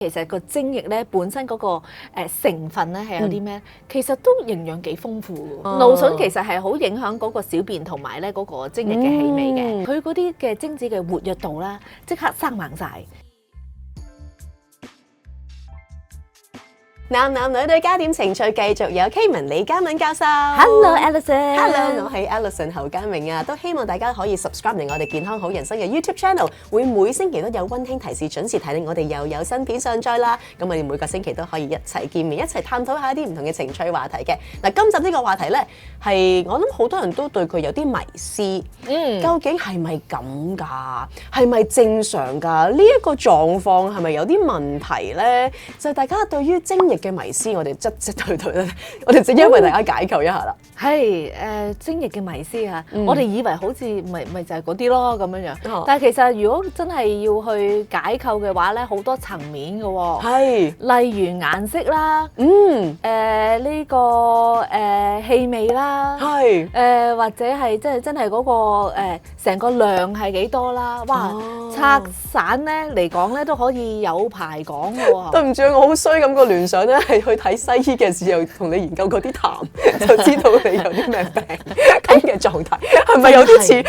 其實個精液咧本身嗰個成分咧係有啲咩？其實都營養幾豐富嘅。蘆筍其實係好影響嗰個小便同埋咧嗰個精液嘅氣味嘅。佢嗰啲嘅精子嘅活躍度啦，即刻生猛晒。男男女女加點情趣，繼續有 Kman 李嘉敏教授。Hello Alison。Hello， 我係 Alison 侯嘉明啊，都希望大家可以 subscribe 嚟我哋健康好人生嘅 YouTube channel， 會每星期都有溫馨提示，準時提醒我哋又有新片上載啦。咁我哋每個星期都可以一齊見面，一齊探討下一啲唔同嘅情趣話題嘅。嗱，今集呢個話題咧係我諗好多人都對佢有啲迷思，究竟係咪咁㗎？係咪正常㗎？呢一個狀況係咪有啲問題咧？就係大家對於精液嘅迷思，我哋一對對咧，我哋正因為大家解構一下啦。係精液嘅迷思啊，我哋以為好似咪就係嗰啲咯咁樣樣，但係其實如果真係要去解構嘅話咧，好多層面嘅喎。係，例如顏色啦，呢個氣味啦，係，或者係真係嗰個成個量係幾多啦？哇，拆散咧嚟講咧都可以有排講嘅喎。對唔住，我好衰咁個聯想咧，係去睇西醫嘅時候同你研究嗰啲痰，就知道你有啲咩病咁嘅狀態，係咪有啲似？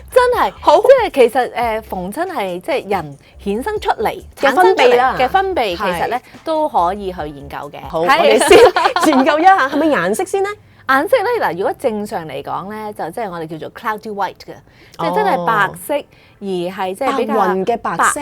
真係好，即係其實逢親係即係人衍生出嚟嘅分泌啦嘅分泌，其實咧都可以去研究嘅。好，我哋先研究一下，係咪顏色先咧？顏色咧嗱，如果正常嚟講咧，就即係我哋叫做 cloudy white 嘅，即係真係白色，而係即係比較雲嘅白色。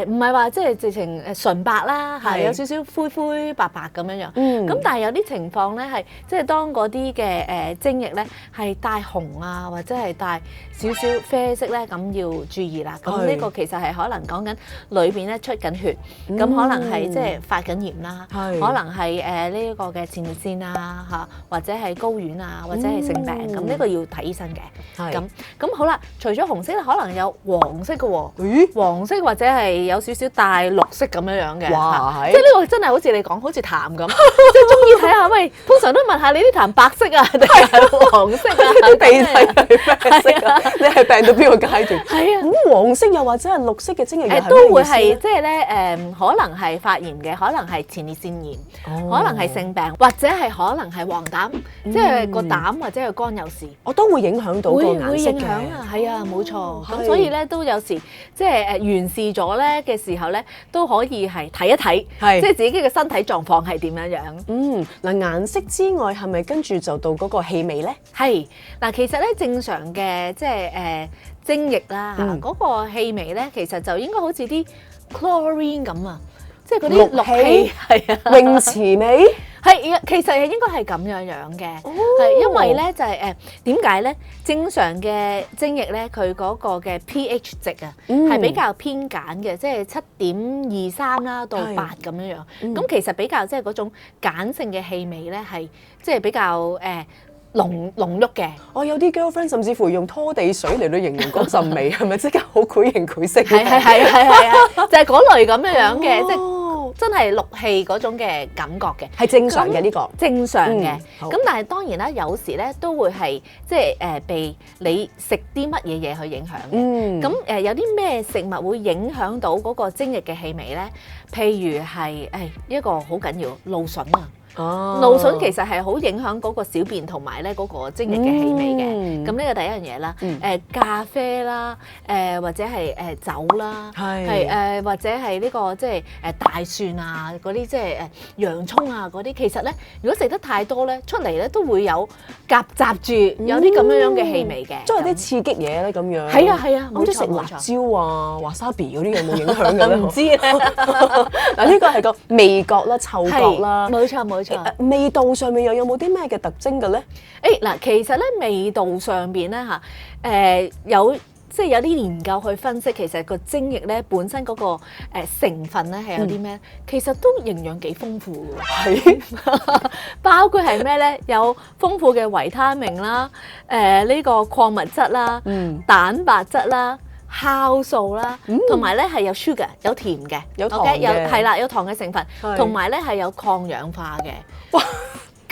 唔係話即係直情純白啦，係有少少灰灰白白咁樣樣。咁但係有啲情況咧係即係當嗰啲嘅精液咧係帶紅啊，或者係帶少少啡色咧，咁要注意啦。咁呢個其實係可能講緊裏邊咧出緊血，咁可能係即係發緊炎啦，可能係呢一個嘅前列腺啊嚇，或者係睾丸啊，或者係性病，咁呢個要睇醫生嘅。咁好啦，除咗紅色咧，可能有黃色嘅喎。黃色或者係有少少帶綠色咁樣樣嘅。哇！即係呢個真係好似你講，好似痰咁，即係中意睇下。喂，通常都問下你啲痰白色啊，定係黃色啊？啲鼻涕係咩色啊？你係病到邊個階段？係啊，咁黃色又或者係綠色嘅精液都會係即係咧可能係發炎嘅，可能係前列腺炎，可能係性病，或者係可能係黃疸，即係個膽或者個肝有事，我都會影響到個顏色嘅。會影響啊，係啊，冇錯。咁所以咧都有時即係完事咗咧嘅時候咧，都可以係睇一睇，即係自己嘅身體狀況係點樣樣。嗱，顏色之外係咪跟住就到嗰個氣味咧？係嗱，其實咧正常嘅即係精液啦，嗰個氣味咧，其實就應該好似啲 chlorine 咁啊，即係嗰啲氯氣，係啊，泳池味係，其實係應該係咁樣樣嘅，係因為咧就係點解咧？正常嘅精液咧，佢嗰個嘅 pH 值啊，係比較偏鹼嘅，即係7.23啦到8咁樣樣。咁其實比較即係嗰種鹼性嘅氣味咧，係即係比較濃郁嘅。我有啲 girlfriend 甚至乎用拖地水嚟到形容嗰陣味，係咪即刻好繪形繪色？係啊，就係嗰類咁樣樣嘅，即係真係氯氣嗰種嘅感覺嘅，係正常嘅呢個。正常嘅。咁但係當然啦，有時咧都會係即係被你食啲乜嘢嘢去影響嘅。咁有啲咩食物會影響到嗰個精液嘅氣味咧？譬如係一個好緊要蘆筍啊。蘆筍其實係好影響嗰個小便同埋咧嗰個精液嘅氣味嘅，咁呢個第一樣嘢啦。咖啡啦，或者係酒啦，係或者係呢個即係大蒜啊嗰啲，即係洋葱啊嗰啲，其實咧如果食得太多咧，出嚟咧都會有夾雜住有啲咁樣嘅氣味嘅，即係啲刺激嘢咧咁樣。係啊，冇錯，食辣椒啊、wasabi 嗰啲有冇影響嘅咧？唔知咧。嗱，呢個係個味覺啦、嗅覺啦，冇錯。味道上面又有冇啲咩嘅特徵嘅咧？嗱，其實咧味道上邊咧嚇，有即係有啲研究去分析，其實個精液咧本身嗰個成分咧係有啲咩？其實都營養幾豐富嘅。係，包括係咩咧？有豐富嘅維他命啦，呢個礦物質啦，蛋白質啦。酵素啦，同埋咧係有 sugar 有甜嘅，有糖嘅，係啦，有糖嘅成分，同埋咧係有抗氧化嘅。哇！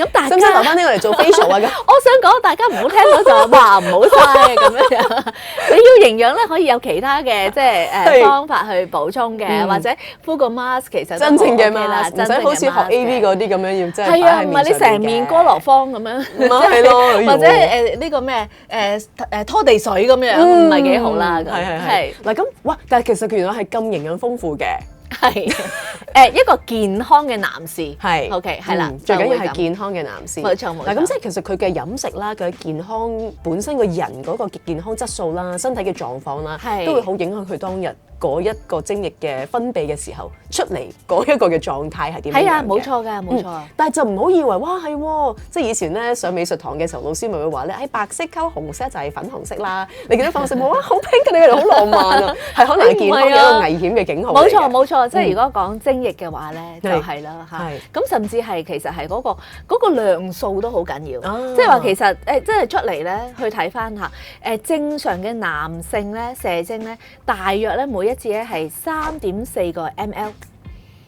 咁大家使唔使留翻呢個嚟做 facial 啊？咁我想講，大家唔好聽到就話唔好嘥咁樣。你要營養咧，可以有其他嘅即係方法去補充嘅，或者敷個 mask 其實真正嘅 mask，唔使好似學 AV 嗰啲咁樣要真係擺喺面上面嘅。係啊，唔係你成面哥羅芳咁樣，係咯，或者呢個咩拖地水咁樣，唔係幾好啦。係嗱咁，哇！但係其實佢原來係咁營養豐富嘅。係一個健康嘅男士係 OK 係啦，最緊要係健康嘅男士。冇錯冇錯。嗱咁即係其實佢嘅飲食啦，佢嘅健康本身個人嗰個健康質素啦、身體嘅狀況啦，都會好影響佢當日嗰一個精液嘅分泌嘅時候出嚟嗰一個嘅狀態係點樣嘅。係啊，冇錯㗎，冇錯。但係就唔好以為哇係喎，即係以前咧上美術堂嘅時候，老師咪會話咧，白色溝紅色就係粉紅色啦。你見到粉紅色冇啊，好 pink 嘅，你哋好浪漫啊，係可能係健康嘅一個危險嘅警號。冇錯冇錯，即係如果講精液嘅話咧，就係啦嚇。咁甚至係其實係嗰個量數都好緊要，即係話其實即係出嚟咧去睇翻下正常嘅男性咧射精咧，大約咧每一次咧係3.4個 ml。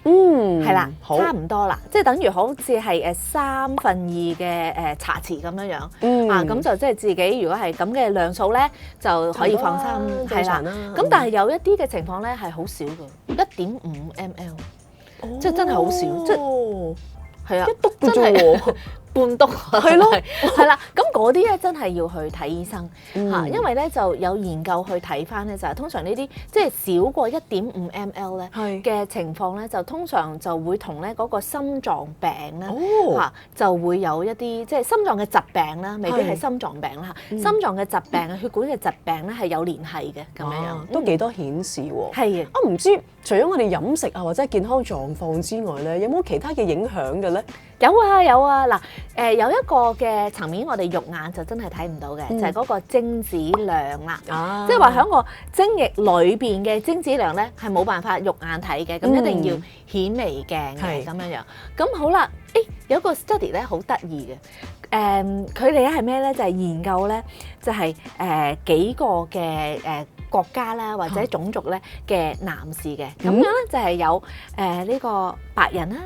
係啦，差唔多啦，即係等於好似係2/3嘅茶匙咁樣樣，咁就即係自己如果係咁嘅量數咧，就可以放心係啦。咁但係有一啲嘅情況咧係好少嘅，1.5 ml，即係真係好少，即係係啊，一篤嘅啫喎。半篤係咯，係啦，咁嗰啲咧真係要去睇醫生嚇，因為咧就有研究去睇翻咧，就係通常呢啲即係少過1.5 ml 咧嘅情況咧，就通常就會同咧嗰個心臟病咧嚇就會有一啲即係心臟嘅疾病啦，未必係心臟病啦嚇，心臟嘅疾病啊、血管嘅疾病咧係有聯繫嘅咁樣樣，都幾多顯示喎。係啊，我唔知除咗我哋飲食啊或者健康狀況之外咧，有冇其他嘅影響嘅咧？有啊，嗱。有一個嘅層面，我哋肉眼就真係睇唔到嘅，就係嗰個精子量啦。即係話喺個精液裏邊嘅精子量咧，係冇辦法肉眼睇嘅，咁一定要顯微鏡嘅咁樣樣。咁好啦，有個 study 咧好得意嘅，佢哋咧係咩咧？就係研究咧，就係幾個嘅國家啦或者種族咧嘅男士嘅，咁樣咧就係有呢個白人啦。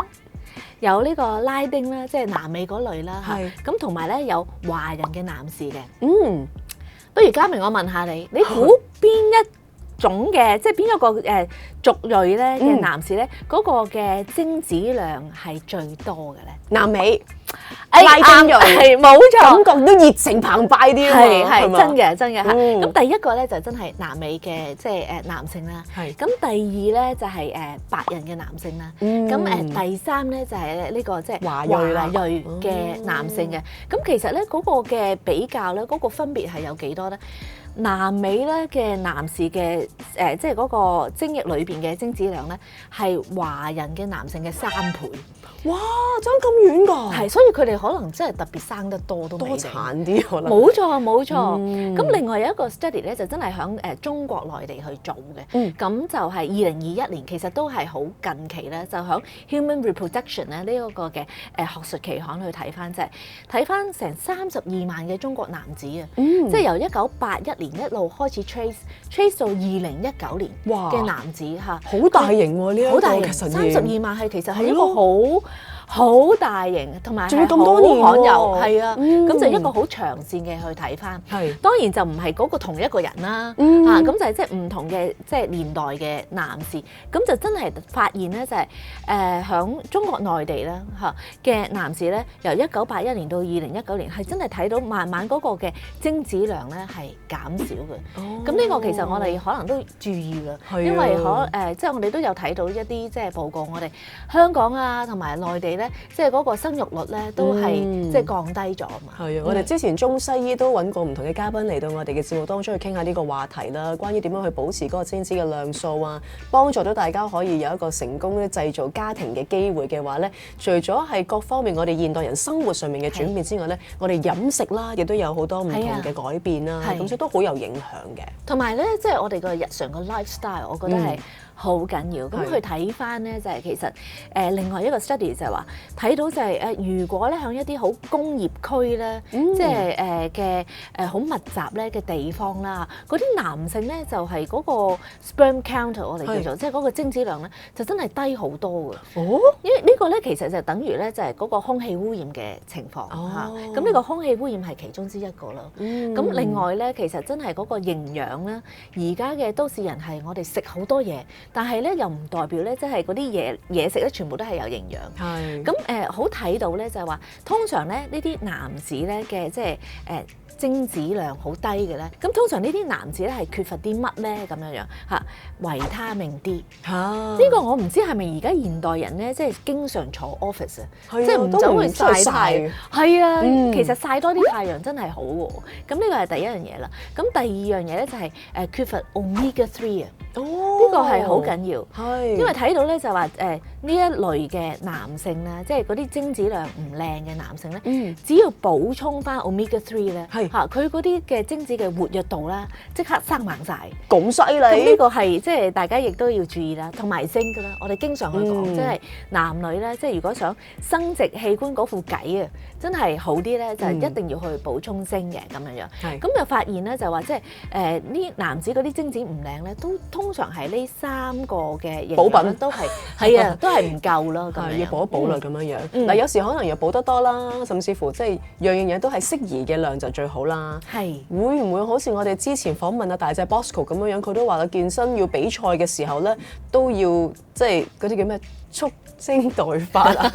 有呢個拉丁啦，即係南美嗰類啦，咁同埋咧有華人嘅男士嘅。不如嘉明，我問下你，你估邊一種嘅，即係邊一個族裔咧嘅男士咧，嗰個嘅精子量係最多嘅咧？南美。拉丁裔係冇錯，感覺都熱情澎湃啲喎，係真嘅真嘅嚇。咁第一個咧就真係南美嘅即係男性啦，咁第二咧就係白人嘅男性啦，咁第三咧就係呢個即係華裔嘅男性嘅。咁其實咧嗰個嘅比較咧，嗰個分別係有幾多咧？南美咧嘅男士嘅即係嗰個精液裏邊嘅精子量咧，係華人嘅男性嘅3倍。哇！爭咁遠㗎？係，所以佢哋可能真係特別生得多都未定。多產啲可能。冇錯冇錯。咁另外有一個 study 咧，就真係喺中國內地去做嘅。咁就係2021年，其實都係好近期咧，就喺 Human Reproduction 咧呢一個嘅學術期刊去睇翻，即係睇翻成32萬嘅中國男子啊，即係由1981年一路開始 trace 到2019年嘅男子嚇。好大型喎呢一個，好大型，32萬係其實係一個好大型，同埋係好罕有，係啊，咁就一個好長線嘅去睇翻。係當然就唔係嗰個同一個人啦，咁就係即係唔同嘅即係年代嘅男士，咁就真係發現咧就係響中國內地咧嚇嘅男士咧，由1981年到2019年係真係睇到慢慢嗰個嘅精子量咧係減少嘅。咁呢個其實我哋可能都注意㗎，因為即係我哋都有睇到一啲即係報告，我哋香港啊同埋內地咧，即係嗰個生育率咧都係即係降低咗嘛。係啊，我哋之前中西醫都揾過唔同嘅嘉賓嚟到我哋嘅節目當中去傾下呢個話題啦，關於點樣去保持嗰個精子嘅量數啊，幫助到大家可以有一個成功咧製造家庭嘅機會嘅話咧，除咗係各方面我哋現代人生活上面嘅轉變之外咧，我哋飲食啦亦都有好多唔同嘅改變啦，咁所以都好有影響嘅。同埋咧，即係我哋個日常嘅 lifestyle，我覺得係好緊要。咁佢睇翻咧就係其實另外一個 study 就係話睇到就係如果咧喺一啲好工業區咧，即係嘅好密集咧嘅地方啦，嗰啲男性咧就係嗰個 sperm count 我哋叫做即係嗰個精子量咧就真係低好多嘅。因為呢個咧其實就等於咧就係嗰個空氣污染嘅情況嚇。咁呢個空氣污染係其中之一個啦。咁另外咧其實真係嗰個營養咧，而家嘅都市人係我哋食好多嘢，但係咧又唔代表咧即係嗰啲嘢食咧全部都係有營養。咁好睇到咧就係話，通常咧呢啲男子咧嘅即係精子量好低嘅咧，咁通常呢啲男子咧係缺乏啲乜咧咁樣嚇？維他命 D 呢個我唔知係咪而家現代人咧即係經常坐 office 即係唔走去曬太陽。係啊，其實曬多啲太陽真係好喎。咁呢個係第一樣嘢啦。咁第二樣嘢咧就係缺乏 omega 3啊。呢個係好緊要，因為睇到咧就話呢一類嘅男性咧，即係嗰啲精子量唔靚嘅男性咧，只要補充翻 omega 3咧，佢嗰啲嘅精子嘅活躍度啦，即刻生猛晒。咁犀利！咁呢個係即係大家亦都要注意啦，同埋zinc啦，我哋經常去講，即係男女咧，即係如果想生殖器官嗰副計啊，真係好啲咧，就一定要去補充zinc嘅咁樣樣。咁就發現咧就話即係呢男子嗰啲精子唔靚咧，都通常係呢3個嘅補品都係都係唔夠咯，咁要補一補啦咁樣樣。嗱，有時可能又補得多啦，甚至乎即係樣嘢都係適宜嘅量就最好啦。會唔會好似我哋之前訪問阿大隻 Bosco 咁樣樣，佢都話佢健身要比賽嘅時候咧，都要即係嗰啲叫咩促精代發啊，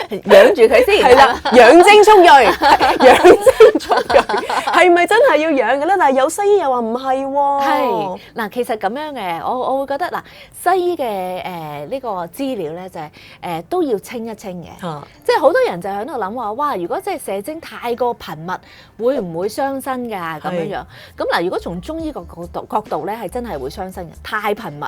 養住佢先。係啦，養精蓄銳，養精蓄銳，係咪真係要養嘅咧？但係有西醫又話唔係喎。係嗱，其實咁樣嘅，我會覺得嗱，西醫嘅呢個資料咧就係都要清一清嘅，即係好多人就喺度諗話，哇！如果即係射精太過頻密，會唔會傷身㗎咁樣樣？咁嗱，如果從中醫個角度咧，係真係會傷身嘅，太頻密。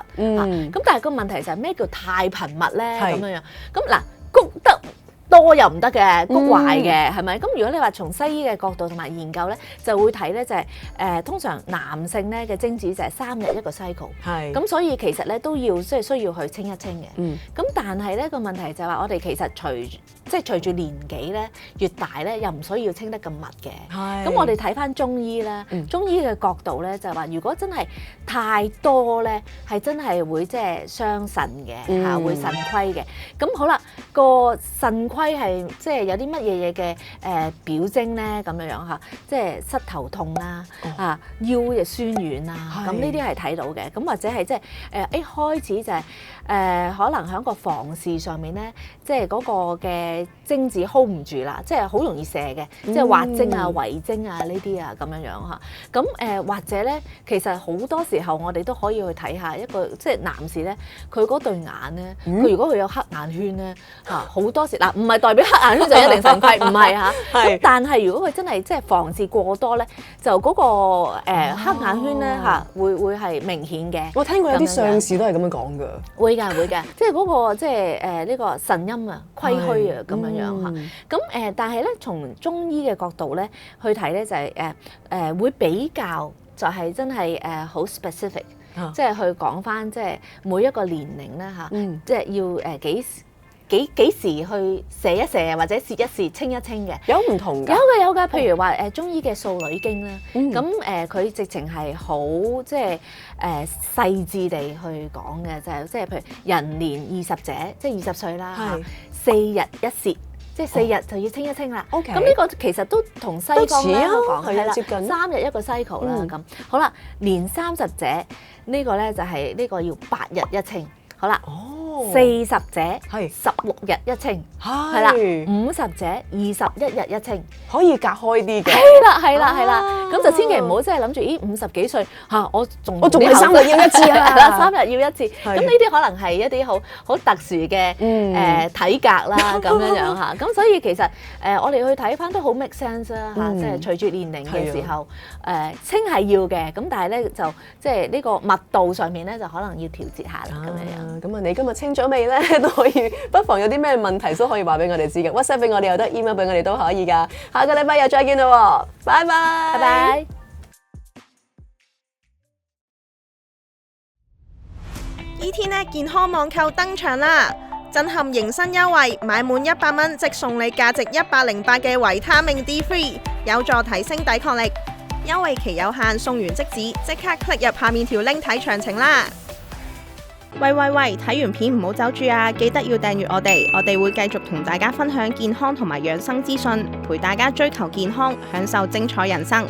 咁但係個問題就係咩叫太頻密咧？咁樣樣，咁嗱，谷得多又唔得嘅，谷壞嘅係咪？咁如果你話從西醫嘅角度同埋研究咧，就會睇咧就係通常男性咧嘅精子就係3日一個 cycle，咁所以其實咧都要即係需要去清一清嘅。咁但係咧個問題就係話我哋其實隨住年紀咧越大咧，又唔需要清得咁密嘅。咁我哋睇翻中醫咧，中醫嘅角度咧就係話，如果真係太多咧，係真係會即係傷腎嘅嚇，會腎虧嘅。咁好啦，個腎虧係即係有啲乜嘢嘅表徵咧咁樣樣嚇，即係膝頭痛啦，腰嘅酸軟啊，咁呢啲係睇到嘅。咁或者係即係一開始就係可能喺個房事上面咧，即係嗰個嘅精子 hold 唔住啦，即係好容易射嘅，即係滑精啊、遺精啊呢啲啊咁樣樣嚇。咁或者咧，其實好多時候我哋都可以去睇下一個即係男士咧，佢嗰對眼咧，佢如果佢有黑眼圈咧嚇，好多時嗱唔係代表黑眼圈就一定腎虧，唔係嚇。咁但係如果佢真係即係房事過多咧，就嗰個黑眼圈咧嚇會係明顯嘅。我聽過有啲相士都係咁樣講㗎。會㗎，即係嗰個即係呢個腎陰啊、虧虛啊咁樣樣嚇。咁但係咧，從中醫嘅角度咧去睇咧，就係會比較就係真係好 specific，即係去講返即係每一個年齡咧嚇，即係要幾時去射一射或者泄一泄、清一清嘅，有唔同㗎？有㗎，譬如話中醫嘅素女經啦，咁佢直情係好即係細緻地去講嘅，就係即係譬如人年20者，即係20歲啦，4日一泄。即係4日就要清一清啦。咁呢個其實都同西方咧講係啦，接近3日一個 cycle 啦。咁好啦，年30者呢個咧就係呢個要8日一清。好啦，40者16日一清，係啦，50者21日一清，可以隔開啲嘅。係啦，咁就千祈唔好即係諗住50幾歲嚇，我仲係3日要一次啊，3日要一次。咁呢啲可能係一啲好特殊嘅體格啦，咁樣樣嚇。咁所以其實我哋去睇翻都好 make sense 啦嚇，即係隨住年齡嘅時候清係要嘅，咁但係咧就即係呢個密度上面咧就可能要調節下啦咁樣。咁啊，你今日清咗未咧？都可以，不妨有啲咩問題都可以話俾我哋知嘅 ，WhatsApp 俾我哋又得 ，email 俾我哋都可以噶。下個禮拜又再見啦，拜拜，拜拜。呢天呢，健康網購登場啦！震撼迎新優惠，買滿100蚊即送你價值108嘅維他命 D3， 有助提升抵抗力。優惠期有限，送完即止，即刻 click 入下面條 link 睇詳情啦！喂，睇完片唔好走住啊！記得要訂閱我哋會繼續同大家分享健康同埋養生資訊，陪大家追求健康，享受精彩人生。